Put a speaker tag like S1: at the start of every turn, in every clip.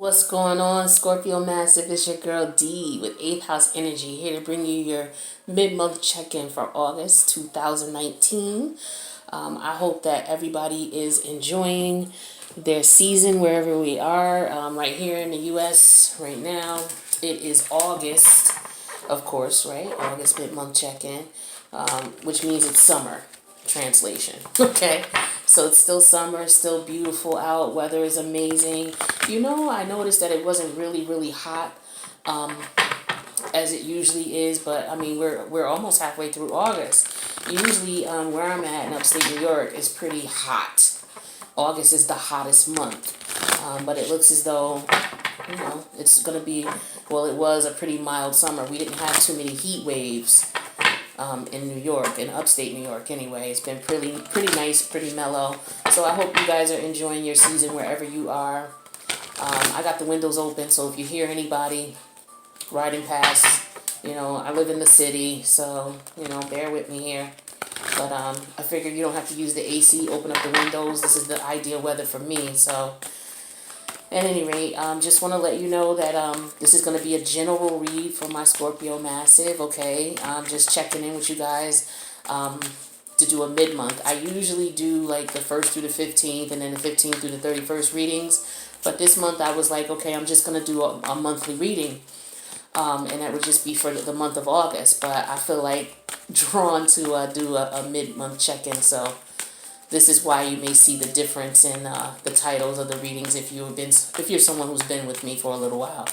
S1: What's going on, Scorpio Massive? It's your girl D with 8th House Energy, here to bring you your mid-month check-in for August 2019. I hope that everybody is enjoying their season wherever we are. Right here in the U.S. right now, it is August, of course, right? August mid-month check-in, which means it's summer translation. Okay, so it's still summer, still beautiful out, weather is amazing. I noticed that it wasn't really hot as it usually is, but I mean we're almost halfway through August. Usually where I'm at in upstate New York is pretty hot. August is the hottest month, but it looks as though it's gonna be, well, it was a pretty mild summer. We didn't have too many heat waves in New York, in upstate New York anyway. It's been pretty nice, pretty mellow. So I hope you guys are enjoying your season wherever you are. I got the windows open, so if you hear anybody riding past, I live in the city, so, bear with me here. But I figure you don't have to use the AC, open up the windows. This is the ideal weather for me, so at any rate, just want to let you know that this is going to be a general read for my Scorpio Massive, okay? I'm just checking in with you guys to do a mid-month. I usually do like the 1st through the 15th and then the 15th through the 31st readings. But this month I was like, okay, I'm just going to do a monthly reading. And that would just be for the month of August. But I feel like drawn to do a mid-month check-in, so this is why you may see the difference in the titles of the readings if you're someone who's been with me for a little while.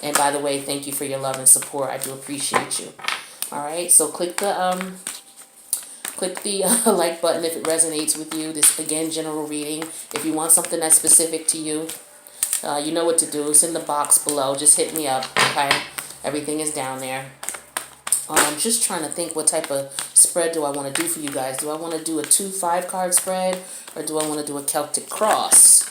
S1: And by the way, thank you for your love and support. I do appreciate you. All right, so click the like button if it resonates with you. This, again, general reading. If you want something that's specific to you, you know what to do. It's in the box below. Just hit me up, okay? Everything is down there. I'm just trying to think what type of spread do I want to do for you guys. Do I want to do a 2-5 card spread, or do I want to do a Celtic Cross?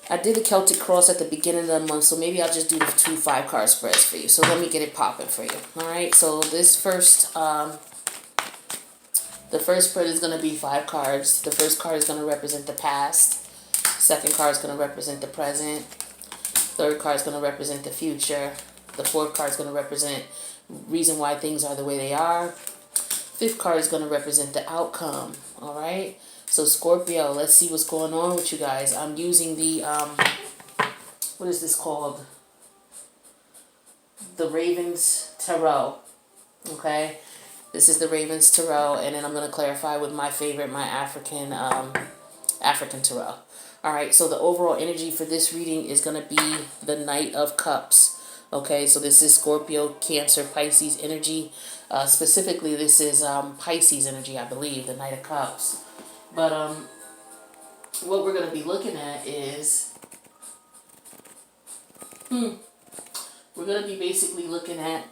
S1: I did a Celtic Cross at the beginning of the month, so maybe I'll just do the 2-5 card spreads for you. So let me get it popping for you. All right, so this first, the first spread is going to be 5 cards. The first card is going to represent the past. Second card is going to represent the present. Third card is going to represent the future. The fourth card is going to represent reason why things are the way they are. Fifth card is going to represent the outcome. All right. So Scorpio, let's see what's going on with you guys. I'm using the what is this called? The Ravens Tarot. Okay. This is the Ravens Tarot, and then I'm going to clarify with my favorite, my African Tarot. All right, so the overall energy for this reading is going to be the Knight of Cups. Okay, so this is Scorpio, Cancer, Pisces energy. Specifically, this is Pisces energy, I believe, the Knight of Cups. But what we're going to be looking at is, we're going to be basically looking at,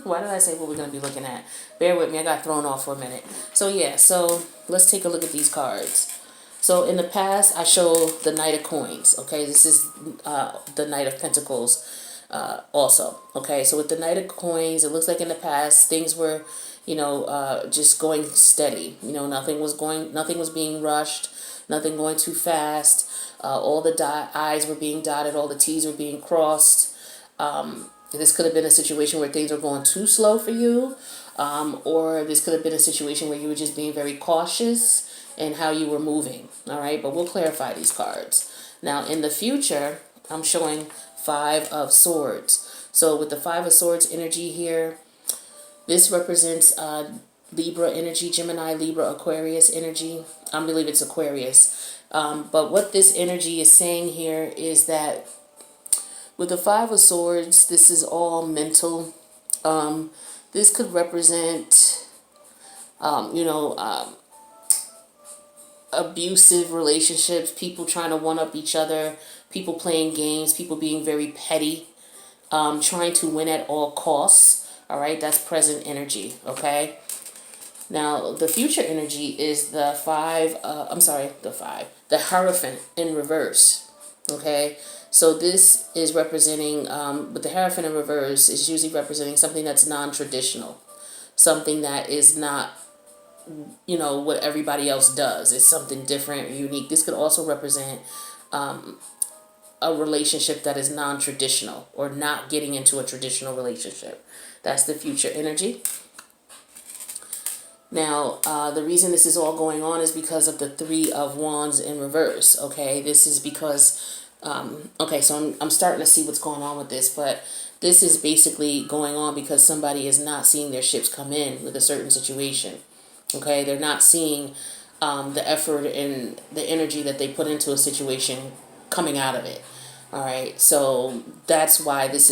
S1: why did I say what we're going to be looking at? Bear with me, I got thrown off for a minute. So yeah, so let's take a look at these cards. So in the past, I showed the Knight of Coins, okay? This is the Knight of Pentacles also, okay? So with the Knight of Coins, it looks like in the past, things were, just going steady. Nothing was being rushed, nothing going too fast. All the I's were being dotted, all the T's were being crossed. This could have been a situation where things were going too slow for you, or this could have been a situation where you were just being very cautious and how you were moving. All right, but we'll clarify these cards. Now, in the future, I'm showing 5 of Swords. So with the 5 of Swords energy here, this represents Libra energy, Gemini, Libra, Aquarius energy. I believe it's Aquarius. But what this energy is saying here is that with the 5 of Swords, this is all mental. This could represent, abusive relationships, people trying to one-up each other, people playing games, people being very petty, trying to win at all costs. All right, that's present energy, okay? Now, the future energy is the the Hierophant in reverse, okay? So this is representing, with the Hierophant in reverse, is usually representing something that's non-traditional, something that is not what everybody else does. It's something different or unique. This could also represent a relationship that is non-traditional, or not getting into a traditional relationship. That's the future energy. Now, the reason this is all going on is because of the Three of Wands in reverse. Okay, this is because, okay, so I'm starting to see what's going on with this, but this is basically going on because somebody is not seeing their ships come in with a certain situation. Okay, they're not seeing the effort and the energy that they put into a situation coming out of it. All right, so that's why this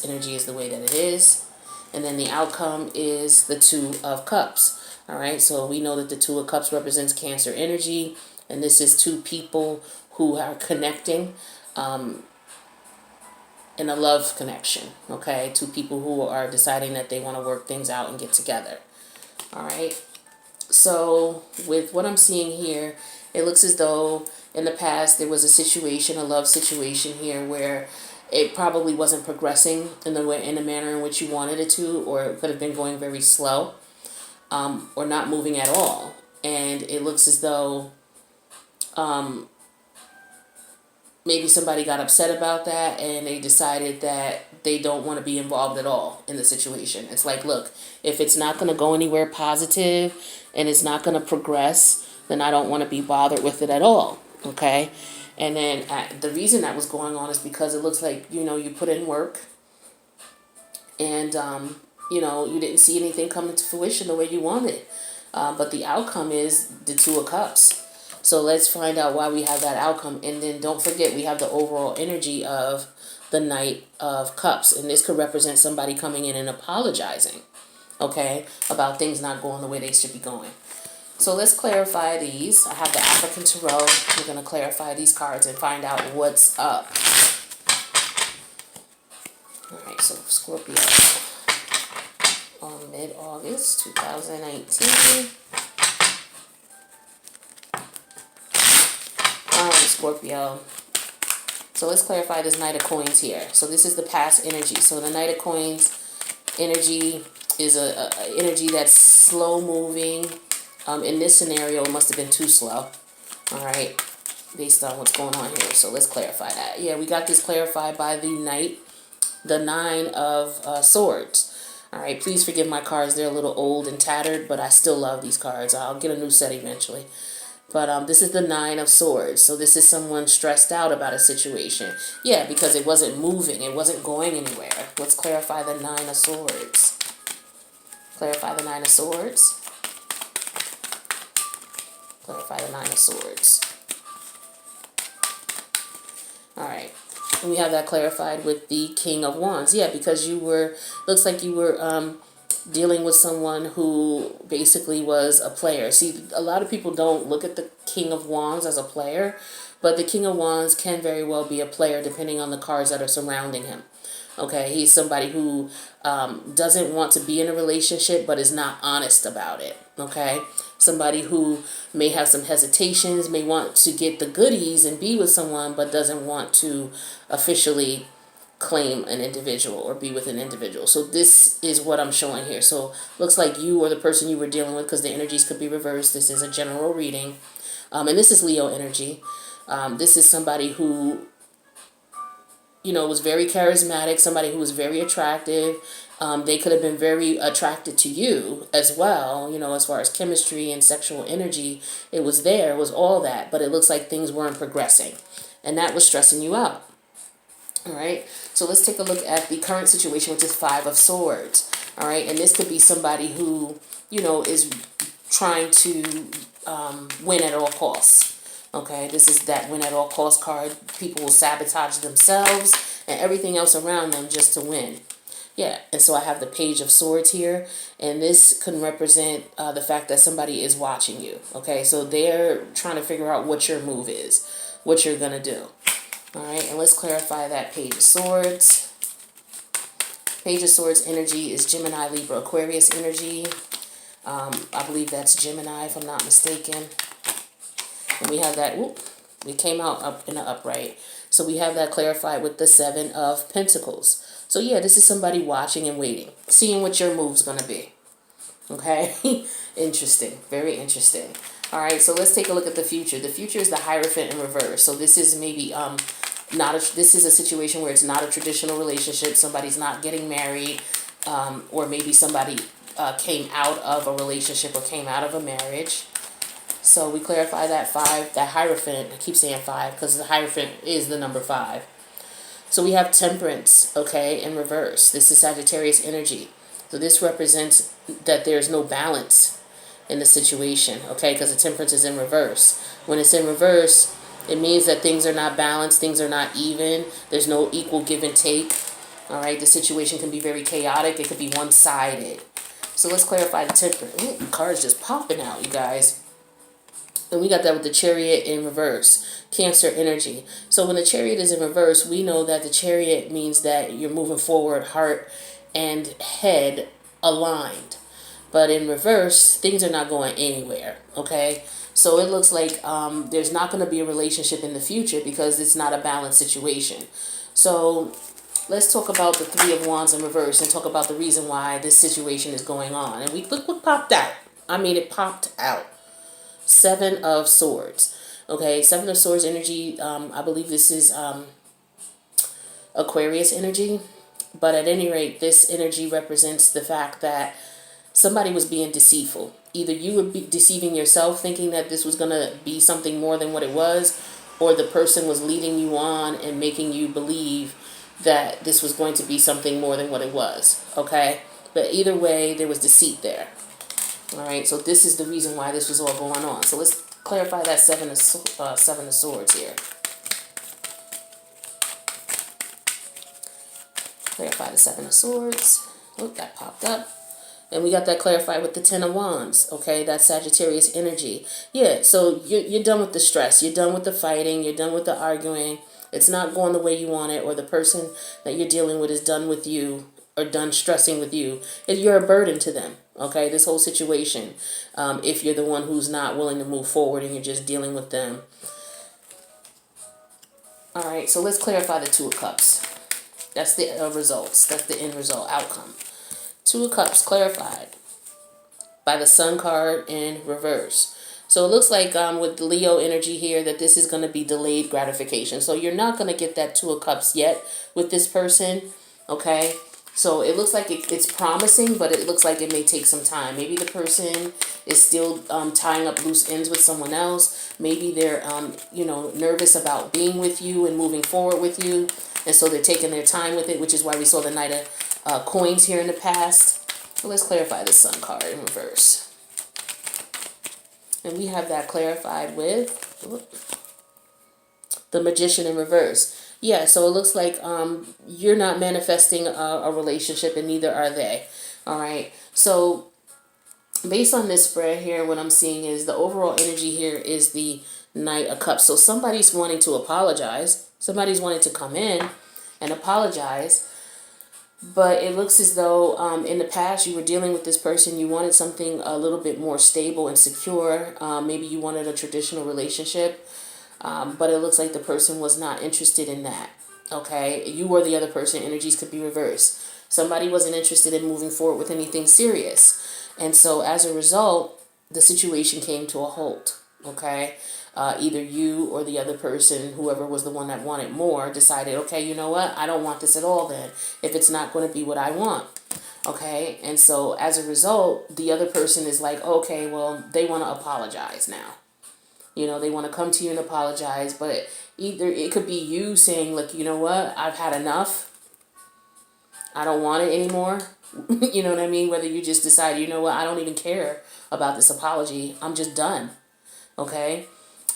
S1: energy is the way that it is. And then the outcome is the Two of Cups. All right, so we know that the Two of Cups represents Cancer energy, and this is two people who are connecting in a love connection. Okay, two people who are deciding that they want to work things out and get together. All right, so with what I'm seeing here, it looks as though in the past there was a situation, a love situation here, where it probably wasn't progressing in the manner in which you wanted it to, or it could have been going very slow, or not moving at all. And it looks as though maybe somebody got upset about that, and they decided that they don't want to be involved at all in the situation. It's like, look, if it's not going to go anywhere positive and it's not going to progress, then I don't want to be bothered with it at all. Okay. And then the reason that was going on is because it looks like, you put in work, and, you didn't see anything come into fruition the way you wanted. But the outcome is the Two of Cups. So let's find out why we have that outcome. And then don't forget, we have the overall energy of the Knight of Cups. And this could represent somebody coming in and apologizing, okay, about things not going the way they should be going. So let's clarify these. I have the African Tarot. We're going to clarify these cards and find out what's up. All right, so Scorpio on mid-August 2019. Scorpio. So let's clarify this Knight of Coins here. So this is the past energy. So the Knight of Coins energy is a energy that's slow moving. In this scenario, it must have been too slow. All right, based on what's going on here. So let's clarify that. Yeah, we got this clarified by the Knight, the Nine of Swords. All right, please forgive my cards. They're a little old and tattered, but I still love these cards. I'll get a new set eventually. But this is the Nine of Swords. So this is someone stressed out about a situation. Yeah, because it wasn't moving. It wasn't going anywhere. Let's clarify the Nine of Swords. Clarify the Nine of Swords. Clarify the Nine of Swords. All right. And we have that clarified with the King of Wands. Yeah, because looks like you were dealing with someone who basically was a player. See, a lot of people don't look at the King of Wands as a player, but the King of Wands can very well be a player depending on the cards that are surrounding him. Okay, he's somebody who doesn't want to be in a relationship but is not honest about it. Okay, somebody who may have some hesitations, may want to get the goodies and be with someone but doesn't want to officially claim an individual or be with an individual. So this is what I'm showing here. So looks like you or the person you were dealing with, because the energies could be reversed. This is a general reading. And this is Leo energy. This is somebody who, was very charismatic, somebody who was very attractive. They could have been very attracted to you as well, as far as chemistry and sexual energy. It was there, it was all that, but it looks like things weren't progressing. And that was stressing you out. All right, so let's take a look at the current situation, which is Five of Swords. All right, and this could be somebody who, is trying to win at all costs. Okay, this is that win at all costs card. People will sabotage themselves and everything else around them just to win. Yeah, and so I have the Page of Swords here, and this can represent the fact that somebody is watching you. Okay, so they're trying to figure out what your move is, what you're going to do. All right, and let's clarify that Page of Swords. Page of Swords energy is Gemini, Libra, Aquarius energy. I believe that's Gemini, if I'm not mistaken. And we have that, we came out up in the upright. So we have that clarified with the Seven of Pentacles. So yeah, this is somebody watching and waiting, seeing what your move's going to be. Okay, interesting, very interesting. All right, so let's take a look at the future. The future is the Hierophant in reverse. So this is maybe this is a situation where it's not a traditional relationship. Somebody's not getting married, or maybe somebody came out of a relationship or came out of a marriage. So we clarify that 5, that Hierophant. I keep saying 5 because the Hierophant is the number 5. So we have Temperance, okay, in reverse. This is Sagittarius energy. So this represents that there's no balance in the situation, okay, because the Temperance is in reverse. When it's in reverse, it means that things are not balanced, things are not even, there's no equal give and take, all right? The situation can be very chaotic, it could be one-sided. So let's clarify the Temperance. Ooh, the card's just popping out, you guys. And we got that with the Chariot in reverse, Cancer energy. So when the Chariot is in reverse, we know that the Chariot means that you're moving forward, heart and head aligned. But in reverse, things are not going anywhere, okay? So it looks like there's not going to be a relationship in the future because it's not a balanced situation. So let's talk about the 3 of Wands in reverse and talk about the reason why this situation is going on. And we look what popped out. I mean, it popped out. 7 of Swords. Okay, 7 of Swords energy. I believe this is Aquarius energy. But at any rate, this energy represents the fact that somebody was being deceitful. Either you were deceiving yourself thinking that this was going to be something more than what it was, or the person was leading you on and making you believe that this was going to be something more than what it was. Okay? But either way, there was deceit there. All right, so this is the reason why this was all going on. So let's clarify that 7 of Swords here. Clarify the 7 of Swords. Oh, that popped up. And we got that clarified with the 10 of Wands. Okay, that's Sagittarius energy. Yeah, so you're done with the stress. You're done with the fighting. You're done with the arguing. It's not going the way you want it, or the person that you're dealing with is done with you or done stressing with you. You're a burden to them. Okay, this whole situation. If you're the one who's not willing to move forward and you're just dealing with them. All right, so let's clarify the 2 of Cups. That's the results. That's the end result, outcome. 2 of Cups clarified by the Sun card in reverse. So it looks like with the Leo energy here that this is going to be delayed gratification. So you're not going to get that 2 of Cups yet with this person, okay? So it looks like it's promising, but it looks like it may take some time. Maybe the person is still tying up loose ends with someone else. Maybe they're, nervous about being with you and moving forward with you. And so they're taking their time with it, which is why we saw the Knight of Coins here in the past. So let's clarify the Sun card in reverse. And we have that clarified with the Magician in reverse. Yeah, so it looks like you're not manifesting a relationship, and neither are they. All right. So based on this spread here, what I'm seeing is the overall energy here is the Knight of Cups. So somebody's wanting to apologize. Somebody's wanting to come in and apologize. But it looks as though in the past you were dealing with this person. You wanted something a little bit more stable and secure. Maybe you wanted a traditional relationship. But it looks like the person was not interested in that. Okay, you or the other person, energies could be reversed. Somebody wasn't interested in moving forward with anything serious. And so as a result, the situation came to a halt. Okay, either you or the other person, whoever was the one that wanted more, decided, okay, you know what? I don't want this at all then, if it's not going to be what I want. Okay, and so as a result, the other person is like, okay, well, they want to apologize now. They want to come to you and apologize, but either it could be you saying, look, you know what? I've had enough. I don't want it anymore. You know what I mean? Whether you just decide, you know what? I don't even care about this apology. I'm just done. Okay?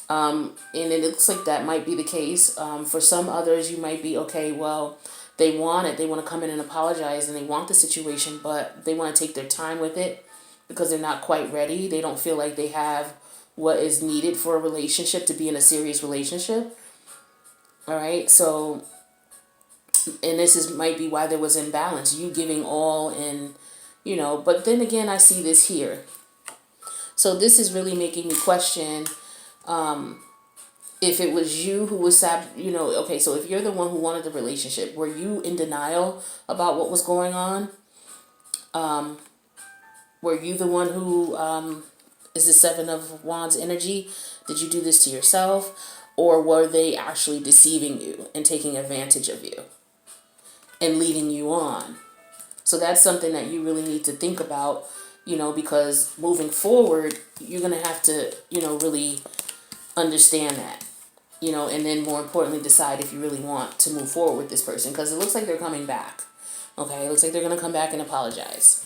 S1: And it looks like that might be the case. For some others, you might be, okay, well, they want it. They want to come in and apologize, and they want the situation, but they want to take their time with it because they're not quite ready. They don't feel like they have what is needed for a relationship to be in a serious relationship. All right, so, and this might be why there was imbalance, you giving all, and but then again, I see this here. So this is really making me question if it was you who was okay, so if you're the one who wanted the relationship, were you in denial about what was going on? Were you the one who is the 7 of Wands energy? Did you do this to yourself? or were they actually deceiving you and taking advantage of you and leading you on? So that's something that you really need to think about, because moving forward, you're going to have to, really understand that, and then more importantly, decide if you really want to move forward with this person, because it looks like they're coming back. Okay, it looks like they're going to come back and apologize.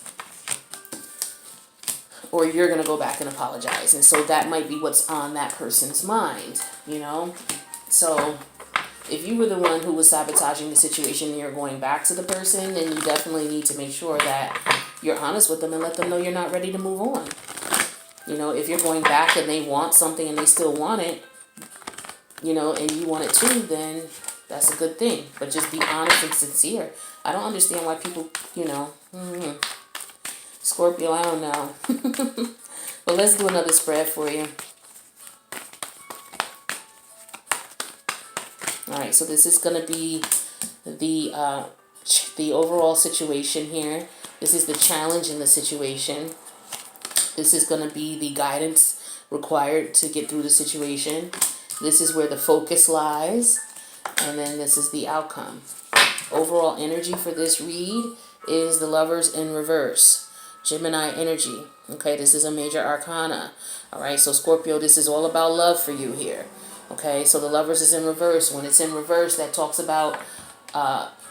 S1: Or you're going to go back and apologize. And so that might be what's on that person's mind, So if you were the one who was sabotaging the situation and you're going back to the person, then you definitely need to make sure that you're honest with them and let them know you're not ready to move on. If you're going back and they want something and they still want it, and you want it too, then that's a good thing. But just be honest and sincere. I don't understand why people, Scorpio, I don't know. But let's do another spread for you. All right, so this is going to be the overall situation here. This is the challenge in the situation. This is going to be the guidance required to get through the situation. This is where the focus lies. And then this is the outcome. Overall energy for this read is the Lovers in reverse. Gemini energy. Okay, this is a major arcana. All right, so Scorpio, this is all about love for you here. Okay, so the Lovers is in reverse. When it's in reverse, that talks about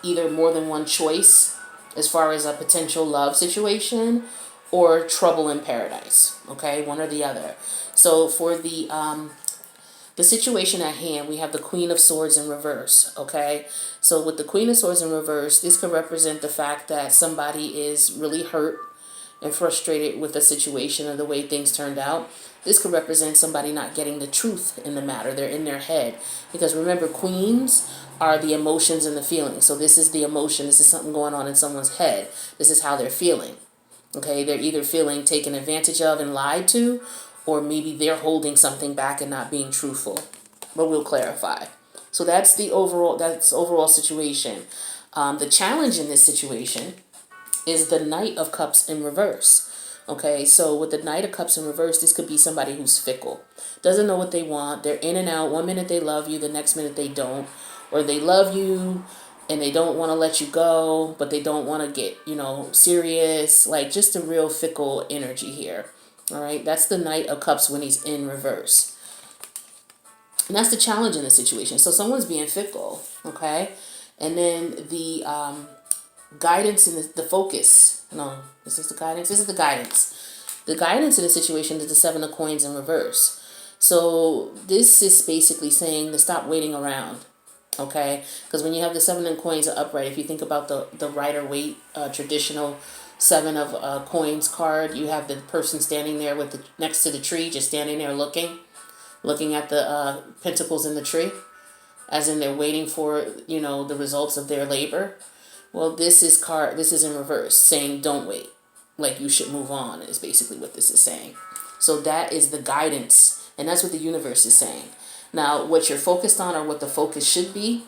S1: either more than one choice as far as a potential love situation or trouble in paradise. Okay, one or the other. So for the situation at hand, we have the Queen of Swords in reverse, okay? So with the Queen of Swords in reverse, this could represent the fact that somebody is really hurt and frustrated with the situation or the way things turned out. This could represent somebody not getting the truth in the matter. They're in their head. Because remember, queens are the emotions and the feelings. So this is the emotion. This is something going on in someone's head. This is how they're feeling. Okay, they're either feeling taken advantage of and lied to, or maybe they're holding something back and not being truthful. But we'll clarify. So that's the overall situation. The challenge in this situation is the Knight of Cups in reverse. Okay, so with the Knight of Cups in reverse, this could be somebody who's fickle. Doesn't know what they want. They're in and out. One minute they love you, the next minute they don't. Or they love you and they don't want to let you go, but they don't want to get, serious. Like just a real fickle energy here. All right, that's the Knight of Cups when he's in reverse. And that's the challenge in the situation. So someone's being fickle, okay? And then the guidance and the focus. No, this is the guidance. This is the guidance. The guidance in the situation is the Seven of Coins in reverse. So this is basically saying to stop waiting around, okay? Because when you have the Seven of Coins upright, if you think about the Rider-Waite traditional Seven of Coins card, you have the person standing there with next to the tree, just standing there looking at the pentacles in the tree, as in they're waiting for the results of their labor. Well, this is in reverse, saying don't wait, like you should move on, is basically what this is saying. So that is the guidance, and that's what the universe is saying. Now, what you're focused on, or what the focus should be,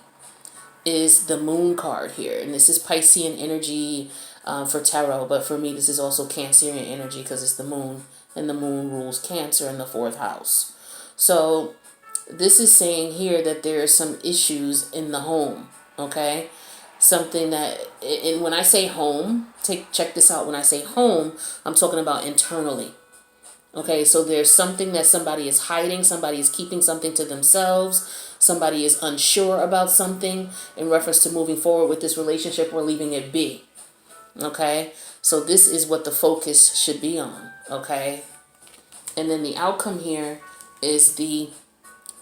S1: is the Moon card here, and this is Piscean energy for tarot, but for me this is also Cancerian energy because it's the Moon, and the Moon rules Cancer in the 4th house. So this is saying here that there are some issues in the home, okay? Something that, and when I say home, check this out. When I say home, I'm talking about internally. Okay, so there's something that somebody is hiding, somebody is keeping something to themselves, somebody is unsure about something in reference to moving forward with this relationship or leaving it be. Okay, so this is what the focus should be on. Okay, and then the outcome here is the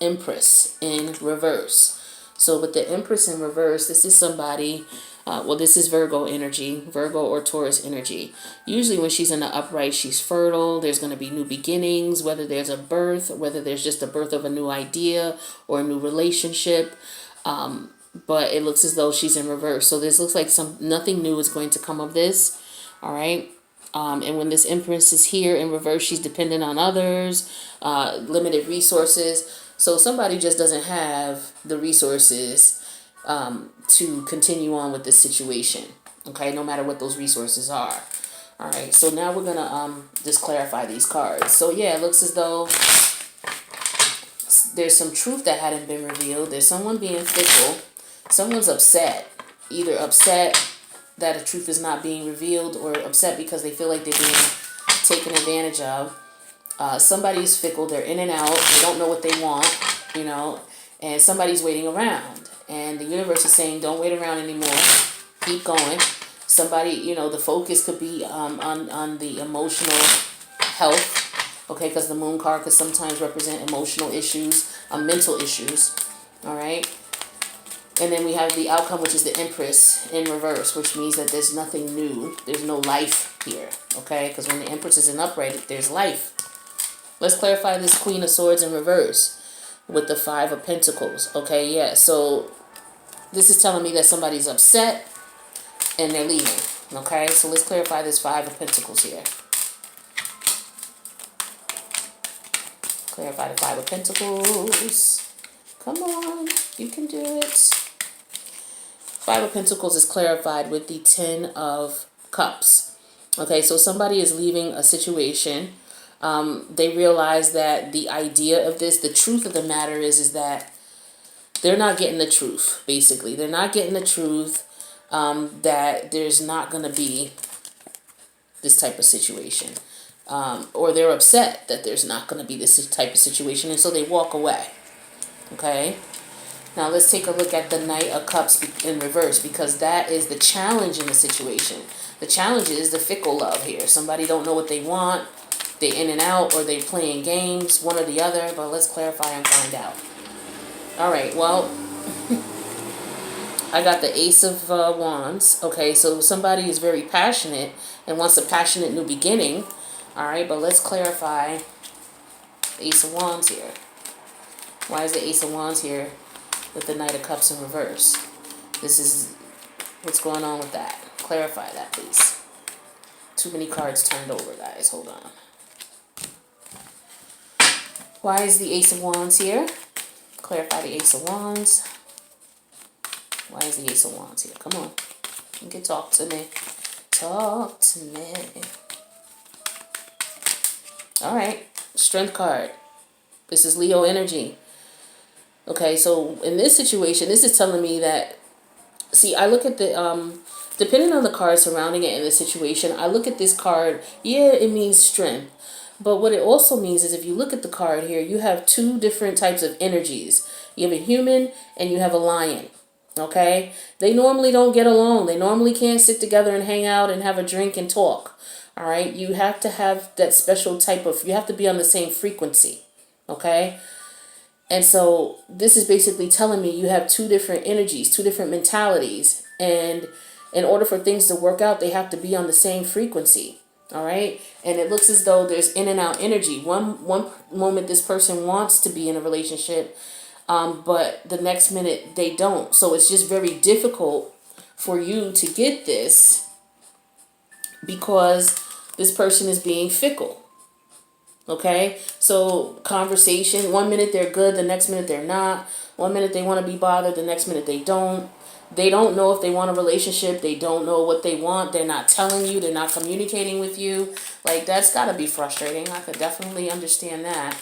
S1: Empress in reverse. So with the Empress in reverse, this is somebody, this is Virgo energy, Virgo or Taurus energy. Usually when she's in the upright, she's fertile. There's going to be new beginnings, whether there's a birth, whether there's just a birth of a new idea or a new relationship. But it looks as though she's in reverse. So this looks like nothing new is going to come of this. All right. And when this Empress is here in reverse, she's dependent on others, limited resources. So somebody just doesn't have the resources to continue on with this situation, okay, no matter what those resources are. All right, so now we're going to just clarify these cards. So, yeah, it looks as though there's some truth that hadn't been revealed. There's someone being fickle. Someone's upset. Either upset that the truth is not being revealed, or upset because they feel like they're being taken advantage of. Somebody's fickle. They're in and out. They don't know what they want, you know, and somebody's waiting around. And the universe is saying, don't wait around anymore. Keep going. Somebody, you know, the focus could be on the emotional health, okay, because the moon card could sometimes represent emotional issues, mental issues, all right? And then we have the outcome, which is the Empress in reverse, which means that there's nothing new. There's no life here, okay? Because when the Empress is in upright, there's life. Let's clarify this Queen of Swords in reverse with the Five of Pentacles, okay? Yeah, so this is telling me that somebody's upset and they're leaving, okay? So let's clarify this Five of Pentacles here. Clarify the Five of Pentacles. Come on, you can do it. Five of Pentacles is clarified with the Ten of Cups. Okay, so somebody is leaving a situation. They realize that the idea of this, the truth of the matter is that they're not getting the truth, basically. They're not getting the truth that there's not going to be this type of situation. Or they're upset that there's not going to be this type of situation, and so they walk away. Okay? Now let's take a look at the Knight of Cups in reverse, because that is the challenge in the situation. The challenge is the fickle love here. Somebody don't know what they want. They're in and out, or they're playing games, one or the other. But let's clarify and find out. All right, well, I got the Ace of Wands. Okay, so somebody is very passionate and wants a passionate new beginning. All right, but let's clarify the Ace of Wands here. Why is the Ace of Wands here with the Knight of Cups in reverse? This is what's going on with that. Clarify that, please. Too many cards turned over, guys. Hold on. Why is the Ace of Wands here? Clarify the Ace of Wands. Why is the Ace of Wands here? Come on. You can talk to me. Talk to me. All right. Strength card. This is Leo energy. Okay, so in this situation, this is telling me that, see, I look at the, depending on the card surrounding it in the situation, I look at this card, yeah, it means strength. But what it also means is if you look at the card here, you have two different types of energies. You have a human and you have a lion, okay? They normally don't get along. They normally can't sit together and hang out and have a drink and talk, all right? You have to have that special type of, you have to be on the same frequency, okay? And so this is basically telling me you have two different energies, two different mentalities. And in order for things to work out, they have to be on the same frequency. All right. And it looks as though there's in and out energy. One moment this person wants to be in a relationship, but the next minute they don't. So it's just very difficult for you to get this because this person is being fickle. Okay, so conversation, one minute they're good, the next minute they're not. One minute they want to be bothered, the next minute they don't. They don't know if they want a relationship. They don't know what they want. They're not telling you. They're not communicating with you. Like, that's got to be frustrating. I could definitely understand that.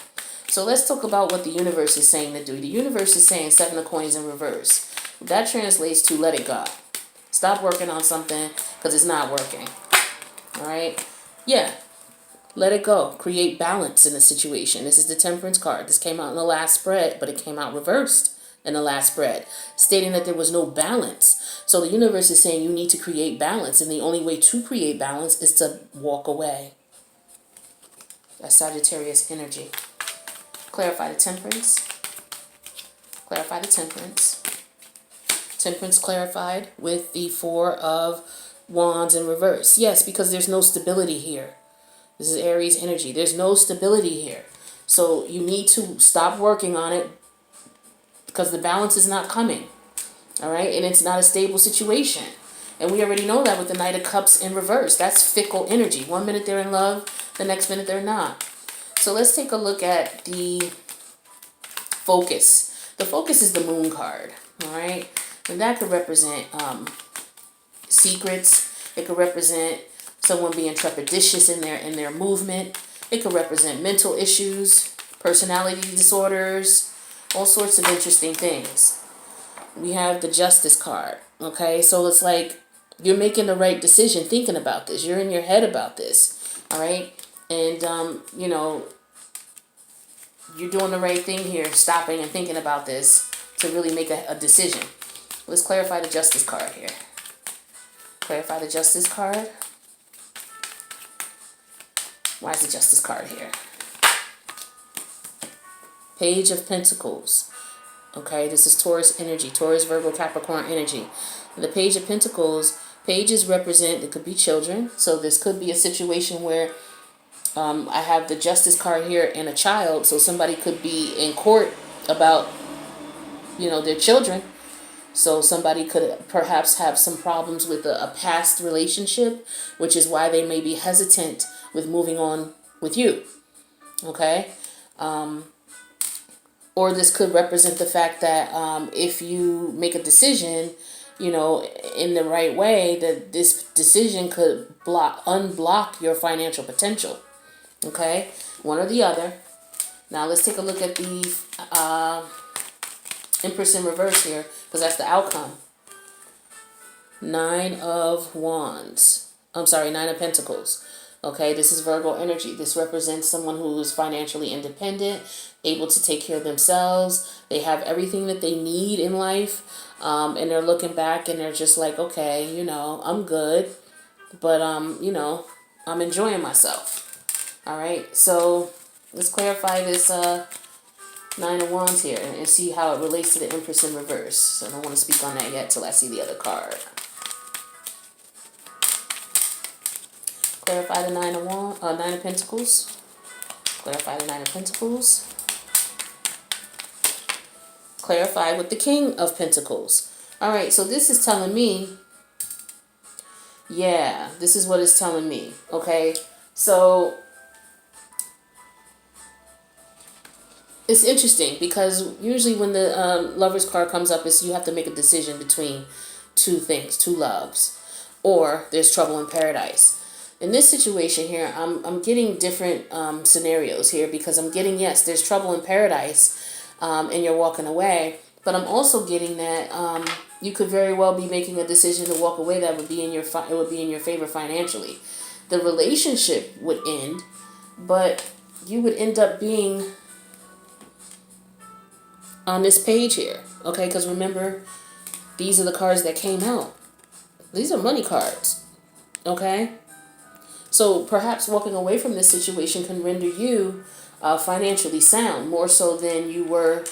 S1: So let's talk about what the universe is saying to do. The universe is saying Seven of Coins in reverse. That translates to let it go. Stop working on something because it's not working. All right? Yeah. Let it go. Create balance in the situation. This is the Temperance card. This came out in the last spread, but it came out reversed in the last spread, stating that there was no balance. So the universe is saying you need to create balance, and the only way to create balance is to walk away. That's Sagittarius energy. Clarify the Temperance. Clarify the Temperance. Temperance clarified with the Four of Wands in reverse. Yes, because there's no stability here. This is Aries energy. There's no stability here. So you need to stop working on it because the balance is not coming. All right? And it's not a stable situation. And we already know that with the Knight of Cups in reverse. That's fickle energy. One minute they're in love, the next minute they're not. So let's take a look at the focus. The focus is the Moon card. All right? And that could represent secrets. It could represent someone being trepidatious in their movement. It could represent mental issues, personality disorders, all sorts of interesting things. We have the Justice card. Okay, so it's like you're making the right decision thinking about this. You're in your head about this. All right, and you know, you're doing the right thing here, stopping and thinking about this to really make a decision. Let's clarify the Justice card here. Clarify the Justice card. Why is the Justice card here? Page of Pentacles. Okay, this is Taurus energy. Taurus, Virgo, Capricorn energy. And the Page of Pentacles, pages represent, it could be children. So this could be a situation where I have the Justice card here and a child. So somebody could be in court about, you know, their children. So somebody could perhaps have some problems with a past relationship, which is why they may be hesitant with moving on with you. Okay? Or this could represent the fact that if you make a decision, you know, in the right way, that this decision could unblock your financial potential. Okay? One or the other. Now let's take a look at the Empress in reverse here, because that's the outcome. 9 of Wands. I'm sorry, 9 of Pentacles. Okay, this is Virgo energy. This represents someone who is financially independent, able to take care of themselves. They have everything that they need in life, and they're looking back and they're just like, okay, you know, I'm good, but you know, I'm enjoying myself. All right, so let's clarify this 9 of Wands here and see how it relates to the Empress in reverse. So I don't want to speak on that yet till I see the other card. Clarify the 9 of Pentacles. Clarify the 9 of Pentacles. Clarify with the King of Pentacles. All right, so this is telling me, yeah, this is what it's telling me. Okay, so it's interesting because usually when the Lover's card comes up, it's you have to make a decision between two things, two loves, or there's trouble in paradise. In this situation here, I'm getting different scenarios here because I'm getting, yes, there's trouble in paradise and you're walking away, but I'm also getting that you could very well be making a decision to walk away that would be in your it would be in your favor financially. The relationship would end, but you would end up being on this page here, okay? Because remember, these are the cards that came out. These are money cards, okay? So perhaps walking away from this situation can render you financially sound more so than you were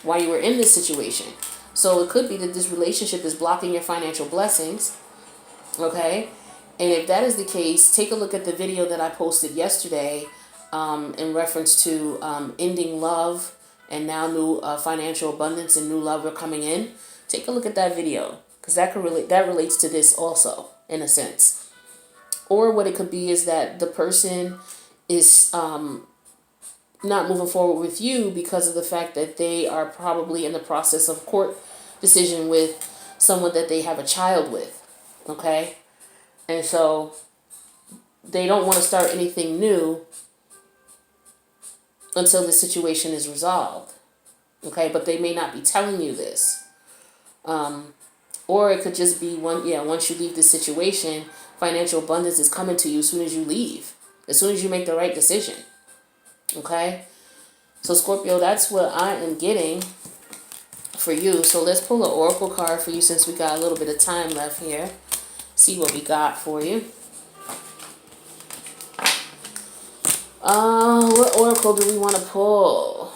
S1: while you were in this situation. So it could be that this relationship is blocking your financial blessings, okay? And if that is the case, take a look at the video that I posted yesterday in reference to ending love and now new financial abundance and new love are coming in. Take a look at that video because that relates to this also in a sense. Or what it could be is that the person is not moving forward with you because of the fact that they are probably in the process of court decision with someone that they have a child with, okay? And so they don't want to start anything new until the situation is resolved, okay? But they may not be telling you this. Or it could just be once you leave this situation, financial abundance is coming to you as soon as you leave, as soon as you make the right decision, okay? So Scorpio, that's what I am getting for you. So let's pull an oracle card for you since we got a little bit of time left here. See what we got for you. What oracle do we want to pull?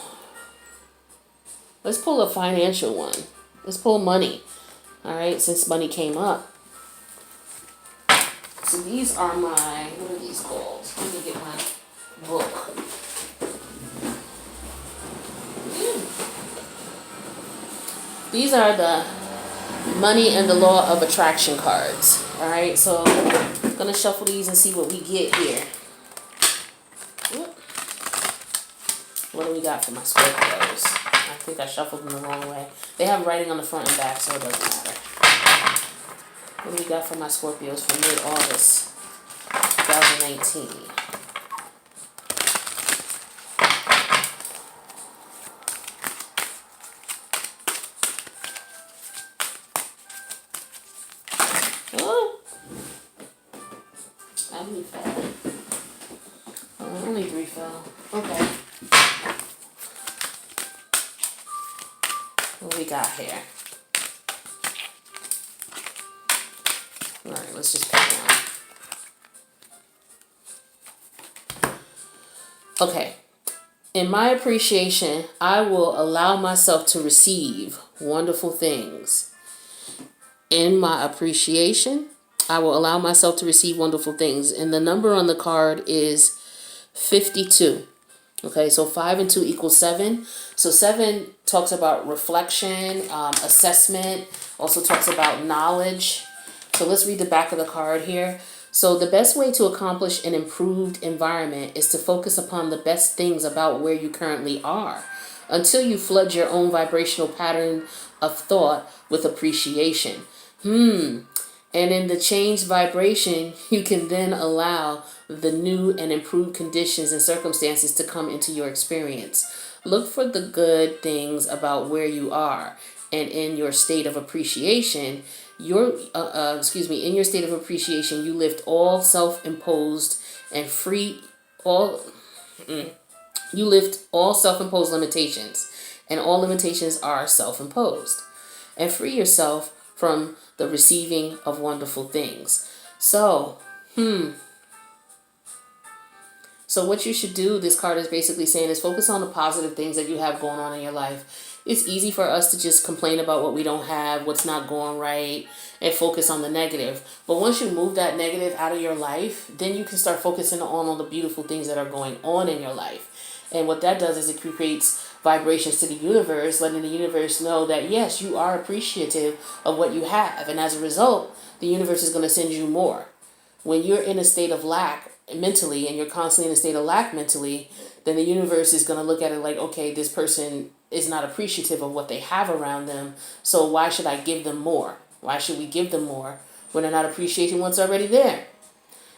S1: Let's pull a financial one. Let's pull money. All right, since money came up. So these are my, what are these called? Let me get my book. These are the money and the law of attraction cards. All right, so I'm going to shuffle these and see what we get here. What do we got for my Scorpios? I think I shuffled them the wrong way. They have writing on the front and back, so it doesn't matter. What do we got for my Scorpios for mid-August 2019? Oh, I only fell. Only 3 fell. Okay. What we got here? Alright, let's just pick one. Okay. In my appreciation, I will allow myself to receive wonderful things. In my appreciation, I will allow myself to receive wonderful things. And the number on the card is 52. Okay, so 5 and 2 equals 7. So 7 talks about reflection, assessment, also talks about knowledge. So let's read the back of the card here. So the best way to accomplish an improved environment is to focus upon the best things about where you currently are until you flood your own vibrational pattern of thought with appreciation. And in the changed vibration, you can then allow the new and improved conditions and circumstances to come into your experience. Look for the good things about where you are, and in your state of appreciation, in your state of appreciation, you lift all self-imposed and free all. You lift all self-imposed limitations, and all limitations are self-imposed, and free yourself from the receiving of wonderful things. So what you should do, this card is basically saying, is focus on the positive things that you have going on in your life. It's easy for us to just complain about what we don't have, what's not going right, and focus on the negative. But once you move that negative out of your life, then you can start focusing on the beautiful things that are going on in your life. And what that does is it creates vibrations to the universe, letting the universe know that, yes, you are appreciative of what you have. And as a result, the universe is going to send you more. When you're in a state of lack mentally, and you're constantly in a state of lack mentally, then the universe is going to look at it like, okay, this person is not appreciative of what they have around them, so why should I give them more? Why should we give them more when they're not appreciating what's already there?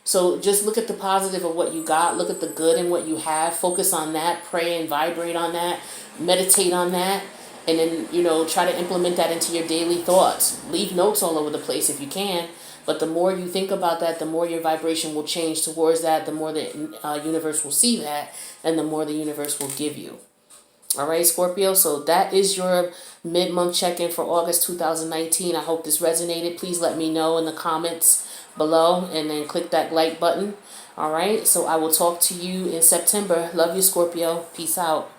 S1: So just look at the positive of what you got. Look at the good in what you have. Focus on that. Pray and vibrate on that. Meditate on that. And then, try to implement that into your daily thoughts. Leave notes all over the place if you can. But the more you think about that, the more your vibration will change towards that. The more the universe will see that. And the more the universe will give you. All right, Scorpio. So that is your mid-month check-in for August 2019. I hope this resonated. Please let me know in the comments below, and then click that like button. All right, so I will talk to you in September. Love you, Scorpio. Peace out.